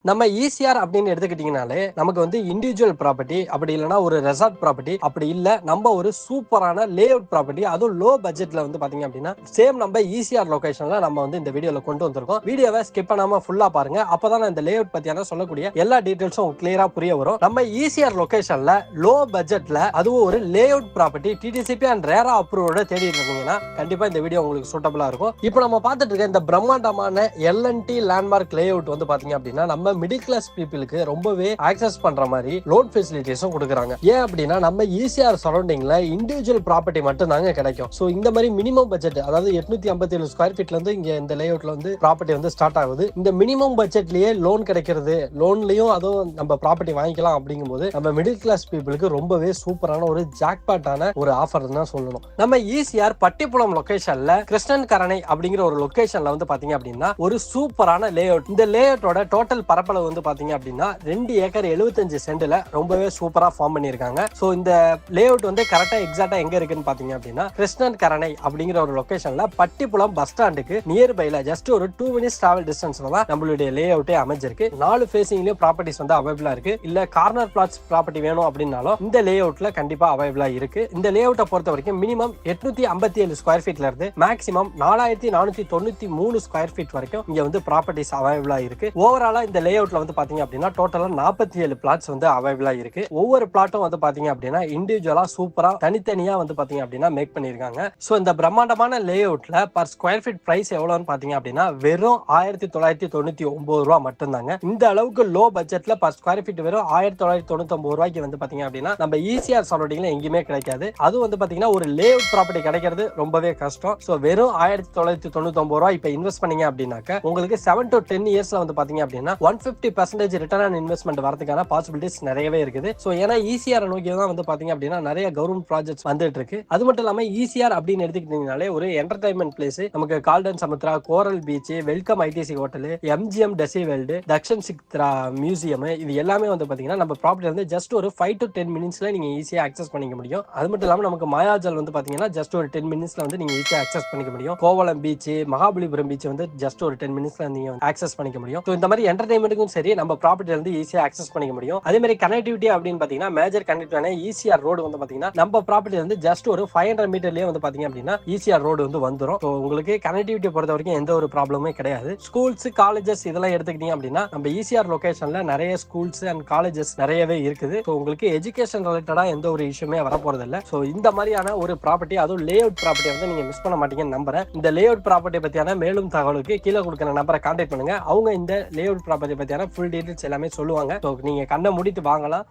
நம்ம ஈசிஆர் அப்படின்னு எடுத்துக்கிட்டீங்கனாலே நமக்கு வந்து இண்டிவிஜுவல் ப்ராப்பர்ட்டி, அப்படி இல்லைன்னா ஒரு ரெசார்ட் ப்ராப்பர்ட்டி, அப்படி இல்ல நம்ம ஒரு சூப்பரான லே அவுட் ப்ராப்பர்ட்டி, அதுவும் லோ பட்ஜெட்ல வந்து பாத்தீங்க அப்படின்னா சேம் நம்ம ஈசிஆர் லொகேஷன்ல நம்ம வந்து இந்த வீடியோல கொண்டு வந்திருக்கோம். வீடியோவை ஸ்கிப் பண்ணாம ஃபுல்லா பாருங்க. அப்பதான் இந்த லே அவுட் பத்தியான சொல்லக்கூடிய எல்லா டீடைல்ஸும் கிளியரா புரிய வரும். நம்ம ஈசிஆர் லொகேஷன்ல லோ பட்ஜெட்ல அதுவும் ஒரு layout property DTCP and RERA அப்ரூவோட தேடி இருந்தீங்கன்னா கண்டிப்பா இந்த வீடியோ உங்களுக்கு சூட்டபிளா இருக்கும். இப்போ நம்ம பார்த்துட்டு இருக்க இந்த பிரம்மாண்டமான எல்என்டி லேண்ட்மார்க் லே அவுட் வந்து பாத்தீங்க அப்படின்னா நம்ம மிடில் கிளாஸ் பீப்புளுக்கு ரொம்பவே ஆக்சஸ் பண்ற மாதிரி லோன் ஃபெசிலிட்டிஸும் கொடுக்குறாங்க. ஏன் அப்படின்னா நம்ம ஈசிஆர் சரௌண்டிங்ல இண்டிவிஜுவல் ப்ராப்பர்ட்டி மட்டும் தாங்க கிடைக்கும். சோ இந்த மாதிரி மினிமம் பட்ஜெட், அதாவது 857 ஸ்கொயர் ஃபீட்ல இருந்து இங்க இந்த லே அவுட்ல வந்து ப்ராப்பர்ட்டி வந்து ஸ்டார்ட் ஆகுது. இந்த மினிமம் பட்ஜெட்லயே லோன் கிடைக்கிறது, லோன்லயும் அதுவும் நம்ம ப்ராப்பர்ட்டி வாங்கிக்கலாம் அப்படிங்கும்போது நம்ம மிடில் கிளாஸ் பீப்புளுக்கு ரொம்பவே சூப்பரான ஒரு ஜாக்பாட்டான ஒரு ஆஃபர் தான் சொல்லணும். நம்ம ஈசிஆர் பட்டிப்புலம் லொகேஷன்ல கிருஷ்ணன் கரணை அப்படிங்கிற ஒரு லொகேஷன்ல வந்து பாத்தீங்க அப்படின்னா ஒரு சூப்பரான லே அவுட். இந்த லே அவுட்டோட டோட்டல் பரப்பளவு வந்து பாத்தீங்க அப்படின்னா 2 ஏக்கர் 75 சென்ட்ல ரொம்பவே சூப்பரா ஃபார்ம் பண்ணிருக்காங்க. சோ இந்த லே அவுட் வந்து கரெக்டா எக்ஸாக்ட்டா எங்க இருக்குன்னு பாத்தீங்க அப்படின்னா கிருஷ்ணன் கரணை அப்படிங்கிற ஒரு லொகேஷன்ல பட்டிப்புலம் பஸ் ஸ்டாண்டுக்கு நியர்பைல ஜஸ்ட் ஒரு 2 மினிட்ஸ் டிராவல் டிஸ்டன்ஸ்ல தான் நம்மளுடைய லே அவுட்டே அமைஞ்சிருக்கு. 4 ஃபேசிங்லயும் ப்ராப்பர்ட்டிஸ் வந்து அவைலபிளா இருக்கு. இல்ல கார்னர் பிளாட்ஸ் ப்ராப்பர்ட்டி வேணும் அப்படின்னாலும் இந்த லே அவுட்ல கண்டிப்பா அவைலபிளா இருக்கு. இந்த லே அவுட்டை பொறுத்த வரைக்கும் மினிமம் 857 ஸ்கொயர் ஃபீட்ல இருந்து மேக்ஸிமம் 4493 ஸ்கொயர் ஃபீட் வரைக்கும் இங்க வந்து ப்ராப்பர்ட்டிஸ் அவைலபிளா இருக்கு. ஓவராலா இந்த லே அவுட்ல வந்து பாத்தீங்க அப்படின்னா டோட்டலா 47 பிளாட்ஸ் வந்து அவைலபிளா இருக்கு. ஒவ்வொரு பிளாட்டும் வந்து பாத்தீங்க அப்படின்னா இண்டிவிஜுவலா சூப்பரா தனித்தனியா வந்து பாத்தீங்க அப்படின்னா மேக் பண்ணிருக்காங்க. சோ இந்த பிரம்மாண்டமான லே அவுட்ல பர் ஸ்கொயர் ஃபீட் பிரைஸ் எவ்வளவுன்னு பாத்தீங்க அப்படின்னா வெறும் 1999 ரூபாய் மட்டும்தாங்க. இந்த அளவுக்கு லோ பட்ஜெட்ல பர் ஸ்கொயர் ஃபீட் வெறும் 1999 ரூபாய்க்கு வந்து பாத்தீங்க அப்படின்னா நம்ம ஈசிஆர் சரௌண்டிங்ல எங்கேயுமே கிடைக்காது. அது வந்து பாத்தீங்கன்னா ஒரு லே அவுட் ப்ராப்பர்ட்டி கிடைக்கிறது ரொம்பவே கஷ்டம். சோ வெறும் 1999 ரூபாய் இப்ப இன்வெஸ்ட் பண்ணீங்க அப்படின்னாக்க உங்களுக்கு 7 to 10 இயர்ஸ்ல வந்து பாத்தீங்க அப்படின்னா 150% ரிட்டர்ன் ஆன் இன்வெஸ்ட்மெண்ட் வரதுக்கான பாசிபிலிட்டிஸ் நிறையவே இருக்குது. சோ ஏன்னா ஈசிஆர் நோக்கி தான் வந்து பாத்தீங்க அப்படின்னா நிறைய கவர்மெண்ட் ப்ராஜெக்ட்ஸ் வந்துட்டு இருக்கு. அது மட்டும் இல்லாம ஈசிஆர் அப்படின்னு எடுத்துக்கிட்டீங்கனாலே ஒரு என்டர்டைன்மெண்ட் பிளேஸ், நமக்கு Kaldan Samudra, Coral Beach, Welcome ITC Hotel, MGM Dizzee World, Dakshin Chitra museum, இது எல்லாமே வந்து பாத்தீங்கன்னா நம்ம ப்ராப்பர்ட்டி வந்து ஜஸ்ட் ஒரு 5 to 10 மினிட்ஸ்ல நீங்க ஈஸியா அக்சஸ் பண்ணிக்க முடியும். அது மட்டும் இல்லாம நமக்கு மாயாஜல் வந்து பாத்தீங்கன்னா ஜஸ்ட் ஒரு 10 மினிட்ஸ்ல வந்து நீங்க ஈஸியா அக்சஸ் பண்ணிக்க முடியும். கோவளம் பீச், மகாபலிபுரம் பீச் வந்து ஜஸ்ட் ஒரு 10 மினிட்ஸ்ல நீங்க அக்சஸ் பண்ணிக்க முடியும். சோ இந்த மாதிரி என்டர்டைன்மெண்ட்டுக்கும் சரி நம்ம ப்ராப்பர்ட்டி வந்து ஈஸியா அக்சஸ் பண்ணிக்க முடியும். அதே மாதிரி கனெக்டிவிட்டி அப்படின்னு பாத்தீங்கன்னா மேஜர் கனெக்டிவிட்டியான ஈசிஆர் ரோடு வந்து பாத்தீங்கன்னா நம்ம ப்ராப்பர்ட்டி வந்து ஜஸ்ட் ஒரு 500 மீட்டர்லயே வந்து பாத்தீங்க அப்படின்னா ஈசிஆர் ரோடு வந்து வந்துரும். சோ உங்களுக்கு கனெக்டிவிட்டி பொறுத்த வரைக்கும் எந்த ஒரு ப்ராப்ளமே கிடையாது. ஸ்கூல்ஸ், காலேஜஸ் இதெல்லாம் எடுத்துக்கிட்டீங்க அப்படின்னா நம்ம ஈசிஆர் லொகேஷன்ல நிறைய ஸ்கூல்ஸ் அண்ட் காலேஜஸ் நிறையவே இருக்குது. சோ உங்களுக்கு எஜுகேஷன் ரிலேட்டடா எந்த ஒரு இஷ்யூமே வர போறது இல்ல. சோ இந்த மாதிரியான ஒரு ப்ராப்பர்ட்டி, அதுவும் லே அவுட் ப்ராப்பர்ட்டி வந்து நீங்க மிஸ் பண்ண மாட்டீங்கன்னு நம்புறேன். இந்த லே அவுட் ப்ராப்பர்ட்டி பத்தியான மேலும் தகவலுக்கு கீழே கொடுக்கிற நம்பரை கான்டாக்ட் பண்ணுங்க. அவங்க இந்த லே அவுட் ப்ராப்பர்ட்டி பத்தியான ஃபுல் டீடைல்ஸ் எல்லாமே சொல்லுவாங்க. சோ நீங்க கண்ணை மூடிட்டு வாங்கலாம்.